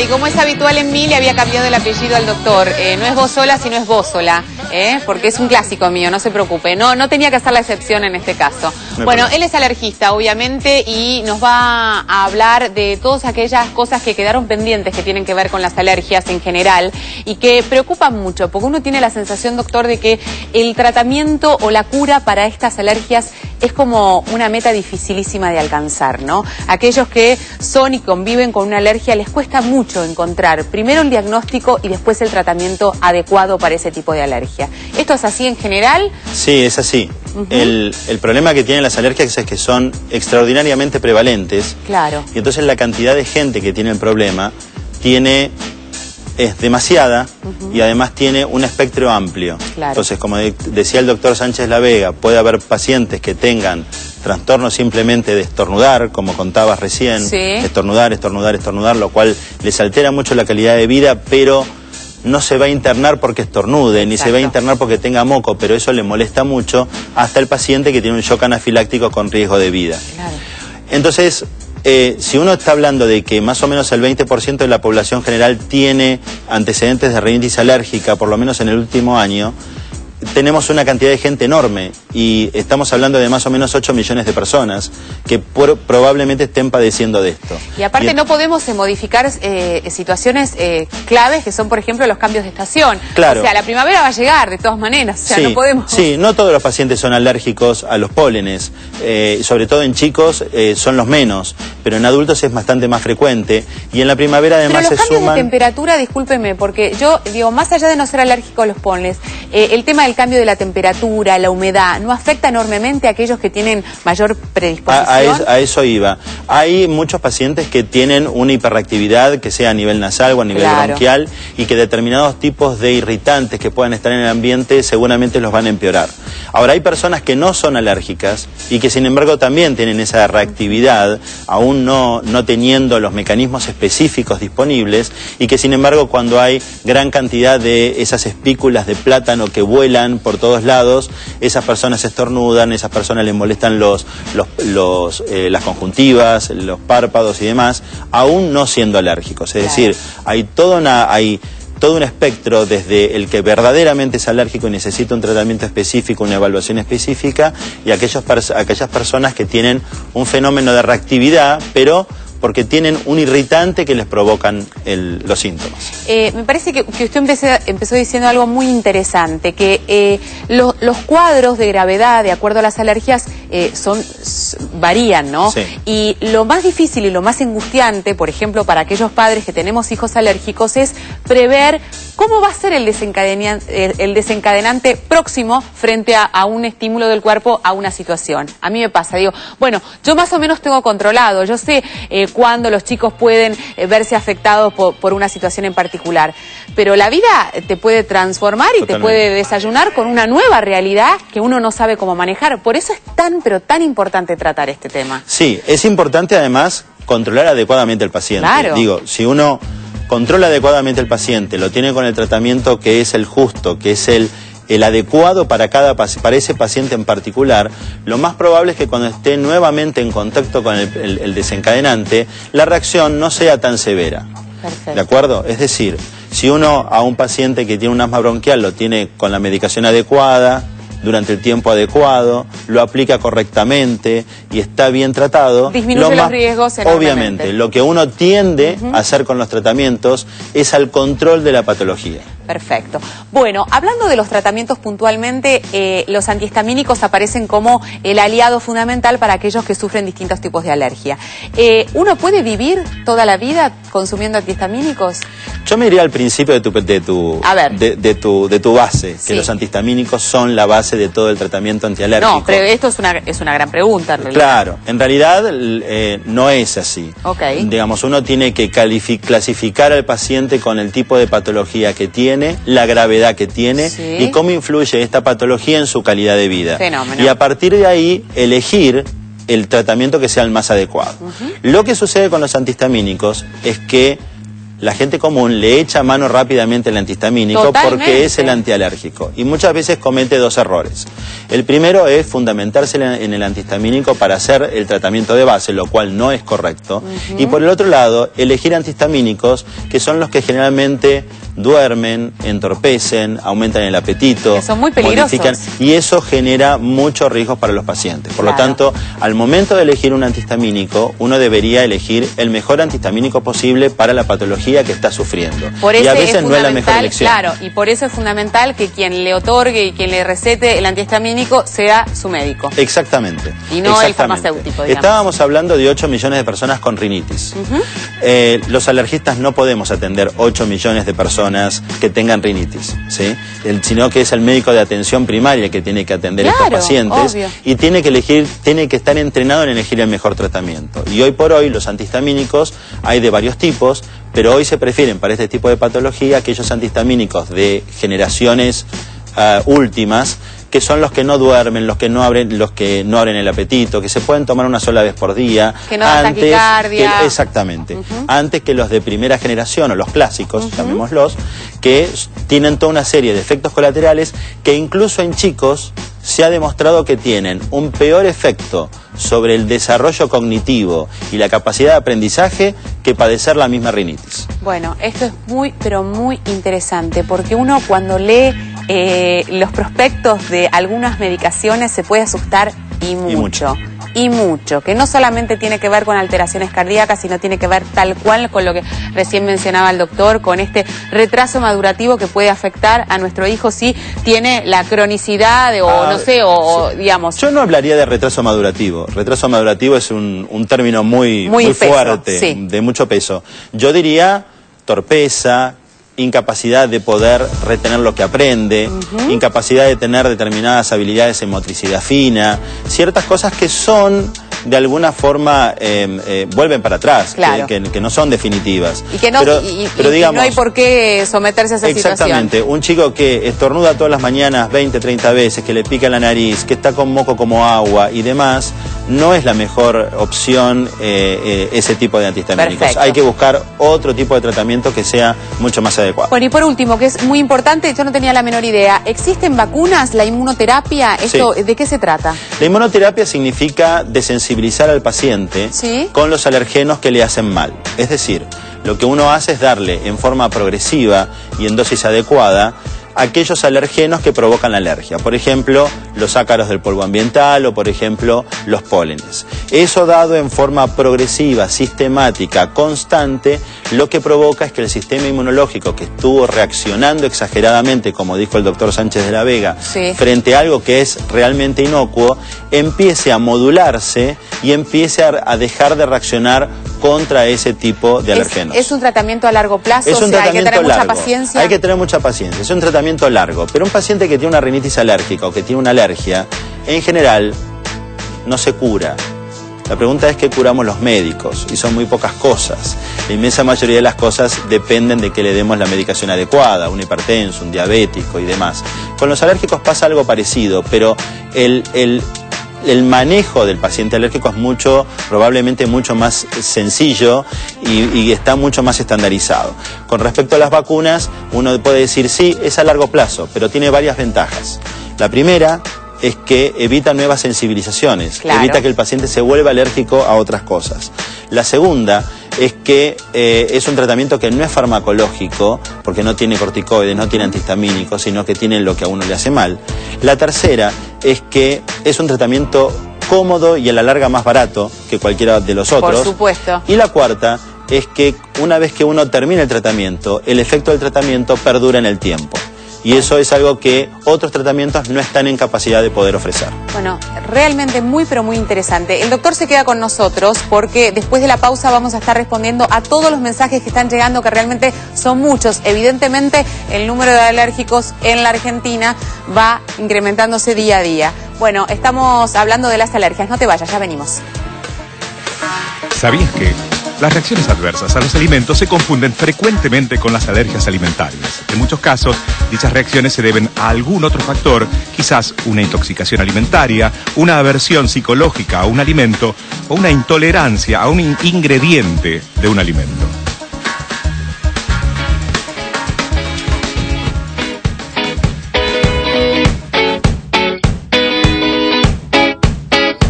y como es habitual en mí, le había cambiado el apellido al doctor. No es Bósola, sino es Bósola, porque es un clásico mío, no se preocupe. No tenía que hacer la excepción en este caso. Bueno, él es alergista, obviamente, y nos va a hablar de todas aquellas cosas que quedaron pendientes que tienen que ver con las alergias en general y que preocupan mucho, porque uno tiene la sensación, doctor, de que el tratamiento o la cura para estas alergias es como una meta dificilísima de alcanzar, ¿no? Aquellos que son y conviven con una alergia les cuesta mucho encontrar primero el diagnóstico y después el tratamiento adecuado para ese tipo de alergia. ¿Esto es así en general? Sí, es así. El problema que tienen las alergias es que son extraordinariamente prevalentes. Claro. Y entonces la cantidad de gente que tiene el problema es demasiada y además tiene un espectro amplio. Claro. Entonces, como decía el doctor Sánchez La Vega, puede haber pacientes que tengan trastornos simplemente de estornudar, como contabas recién, sí. estornudar, lo cual les altera mucho la calidad de vida, pero no se va a internar porque estornude, ni se va a internar porque tenga moco, pero eso le molesta mucho hasta el paciente que tiene un shock anafiláctico con riesgo de vida. Claro. Entonces, si uno está hablando de que más o menos el 20% de la población general tiene antecedentes de rinitis alérgica, por lo menos en el último año, tenemos una cantidad de gente enorme y estamos hablando de más o menos 8 millones de personas que probablemente estén padeciendo de esto. Y aparte no podemos modificar situaciones claves que son, por ejemplo, los cambios de estación. Claro. O sea, la primavera va a llegar de todas maneras, o sea, sí, no podemos... Sí, no todos los pacientes son alérgicos a los pólenes, sobre todo en chicos son los menos, pero en adultos es bastante más frecuente y en la primavera además pero los se cambios suman... de temperatura, discúlpeme, porque yo digo, más allá de no ser alérgico a los pólenes, el tema del cambio de la temperatura, la humedad, ¿no afecta enormemente a aquellos que tienen mayor predisposición? A eso iba. Hay muchos pacientes que tienen una hiperreactividad, que sea a nivel nasal o a nivel bronquial, y que determinados tipos de irritantes que puedan estar en el ambiente seguramente los van a empeorar. Ahora, hay personas que no son alérgicas y que sin embargo también tienen esa reactividad, aún no teniendo los mecanismos específicos disponibles, y que sin embargo cuando hay gran cantidad de esas espículas de plátano que vuelan por todos lados, esas personas estornudan, esas personas les molestan las conjuntivas, los párpados y demás, aún no siendo alérgicos. Es decir, hay todo un espectro desde el que verdaderamente es alérgico y necesita un tratamiento específico, una evaluación específica, y aquellas personas que tienen un fenómeno de reactividad, pero porque tienen un irritante que les provocan los síntomas. Me parece que usted empezó diciendo algo muy interesante, que los cuadros de gravedad, de acuerdo a las alergias, varían, ¿no? Sí. Y lo más difícil y lo más angustiante, por ejemplo, para aquellos padres que tenemos hijos alérgicos, es prever cómo va a ser el desencadenante próximo frente a un estímulo del cuerpo, a una situación. A mí me pasa, digo, bueno, yo más o menos tengo controlado, yo sé cuándo los chicos pueden verse afectados por una situación en particular, pero la vida te puede transformar y te puede desayunar con una nueva realidad que uno no sabe cómo manejar. Por eso es pero tan importante tratar este tema. Sí, es importante además controlar adecuadamente al paciente. Claro. Digo, si uno controla adecuadamente al paciente, lo tiene con el tratamiento que es el justo, que es el adecuado para ese paciente en particular, lo más probable es que cuando esté nuevamente en contacto con el desencadenante, la reacción no sea tan severa. Perfecto. ¿De acuerdo? Es decir, si uno a un paciente que tiene un asma bronquial lo tiene con la medicación adecuada, durante el tiempo adecuado, lo aplica correctamente y está bien tratado, disminuye los riesgos enormemente. Obviamente, lo que uno tiende a hacer con los tratamientos es al control de la patología. Perfecto. Bueno, hablando de los tratamientos puntualmente, los antihistamínicos aparecen como el aliado fundamental para aquellos que sufren distintos tipos de alergia. ¿Uno puede vivir toda la vida consumiendo antihistamínicos? Yo me iría al principio de tu base, que los antihistamínicos son la base de todo el tratamiento antialérgico. No, pero esto es una gran pregunta en realidad. Claro, en realidad no es así. Okay. Digamos, uno tiene que clasificar al paciente con el tipo de patología que tiene, la gravedad que tiene y cómo influye esta patología en su calidad de vida. Fenómeno. Y a partir de ahí elegir el tratamiento que sea el más adecuado. Lo que sucede con los antihistamínicos es que la gente común le echa mano rápidamente al antihistamínico. Totalmente. Porque es el antialérgico. Y muchas veces comete dos errores. El primero es fundamentarse en el antihistamínico para hacer el tratamiento de base, lo cual no es correcto. Y por el otro lado, elegir antihistamínicos que son los que generalmente duermen, entorpecen, aumentan el apetito, que son muy peligrosos. modifican, y eso genera muchos riesgos para los pacientes. Por lo tanto, al momento de elegir un antihistamínico, uno debería elegir el mejor antihistamínico posible para la patología que está sufriendo. Y a veces no es la mejor elección. Claro, y por eso es fundamental que quien le otorgue y quien le recete el antihistamínico sea su médico. Exactamente. Y no el farmacéutico, digamos. Estábamos hablando de 8 millones de personas con rinitis. Los alergistas no podemos atender 8 millones de personas que tengan rinitis, ¿sí? Sino que es el médico de atención primaria el que tiene que atender a estos pacientes. Obvio. Y tiene que estar entrenado en elegir el mejor tratamiento. Y hoy por hoy los antihistamínicos hay de varios tipos, pero hoy se prefieren para este tipo de patología aquellos antihistamínicos de generaciones últimas, que son los que no duermen, los que no abren el apetito, que se pueden tomar una sola vez por día. Que no dan taquicardia. Exactamente. Antes que los de primera generación, o los clásicos, llamémoslos, que tienen toda una serie de efectos colaterales que incluso en chicos se ha demostrado que tienen un peor efecto sobre el desarrollo cognitivo y la capacidad de aprendizaje que padecer la misma rinitis. Bueno, esto es muy, pero muy interesante, porque uno cuando lee los prospectos de algunas medicaciones se puede asustar y mucho. Y mucho, que no solamente tiene que ver con alteraciones cardíacas, sino tiene que ver tal cual con lo que recién mencionaba el doctor, con este retraso madurativo que puede afectar a nuestro hijo si tiene la cronicidad o digamos... Yo no hablaría de retraso madurativo. Retraso madurativo es un término muy fuerte, sí, de mucho peso. Yo diría torpeza, incapacidad de poder retener lo que aprende, incapacidad de tener determinadas habilidades en motricidad fina, ciertas cosas que son de alguna forma vuelven para atrás, claro, que no son definitivas. Y que no, pero digamos, no hay por qué someterse a esa situación. Exactamente, un chico que estornuda todas las mañanas 20, 30 veces, que le pica la nariz, que está con moco como agua y demás, no es la mejor opción ese tipo de antihistamínicos. Perfecto. Hay que buscar otro tipo de tratamiento que sea mucho más adecuado. Bueno, y por último, que es muy importante, yo no tenía la menor idea, ¿existen vacunas, la inmunoterapia? ¿Esto de qué se trata? La inmunoterapia significa desensibilizar al paciente con los alergenos que le hacen mal. Es decir, lo que uno hace es darle en forma progresiva y en dosis adecuada aquellos alergenos que provocan la alergia. Por ejemplo, los ácaros del polvo ambiental o, por ejemplo, los pólenes. Eso dado en forma progresiva, sistemática, constante, lo que provoca es que el sistema inmunológico, que estuvo reaccionando exageradamente, como dijo el doctor Sánchez de la Vega, frente a algo que es realmente inocuo, empiece a modularse y empiece a dejar de reaccionar contra ese tipo de alergenos. ¿Es un tratamiento a largo plazo? Es un tratamiento hay que tener largo. Mucha paciencia. Hay que tener mucha paciencia. Es un tratamiento largo. Pero un paciente que tiene una rinitis alérgica o que tiene una alergia, en general, no se cura. La pregunta es qué curamos los médicos, y son muy pocas cosas. La inmensa mayoría de las cosas dependen de que le demos la medicación adecuada, un hipertenso, un diabético y demás. Con los alérgicos pasa algo parecido, pero el manejo del paciente alérgico es probablemente mucho más sencillo y está mucho más estandarizado. Con respecto a las vacunas, uno puede decir sí, es a largo plazo, pero tiene varias ventajas. La primera es que evita nuevas sensibilizaciones, evita que el paciente se vuelva alérgico a otras cosas. La segunda es que es un tratamiento que no es farmacológico, porque no tiene corticoides, no tiene antihistamínicos, sino que tiene lo que a uno le hace mal. La tercera es que es un tratamiento cómodo y a la larga más barato que cualquiera de los otros. Por supuesto. Y la cuarta es que una vez que uno termina el tratamiento, el efecto del tratamiento perdura en el tiempo. Y eso es algo que otros tratamientos no están en capacidad de poder ofrecer. Bueno, realmente muy pero muy interesante. El doctor se queda con nosotros porque después de la pausa vamos a estar respondiendo a todos los mensajes que están llegando, que realmente son muchos. Evidentemente el número de alérgicos en la Argentina va incrementándose día a día. Bueno, estamos hablando de las alergias. No te vayas, ya venimos. ¿Sabías que las reacciones adversas a los alimentos se confunden frecuentemente con las alergias alimentarias? En muchos casos, dichas reacciones se deben a algún otro factor, quizás una intoxicación alimentaria, una aversión psicológica a un alimento o una intolerancia a un ingrediente de un alimento.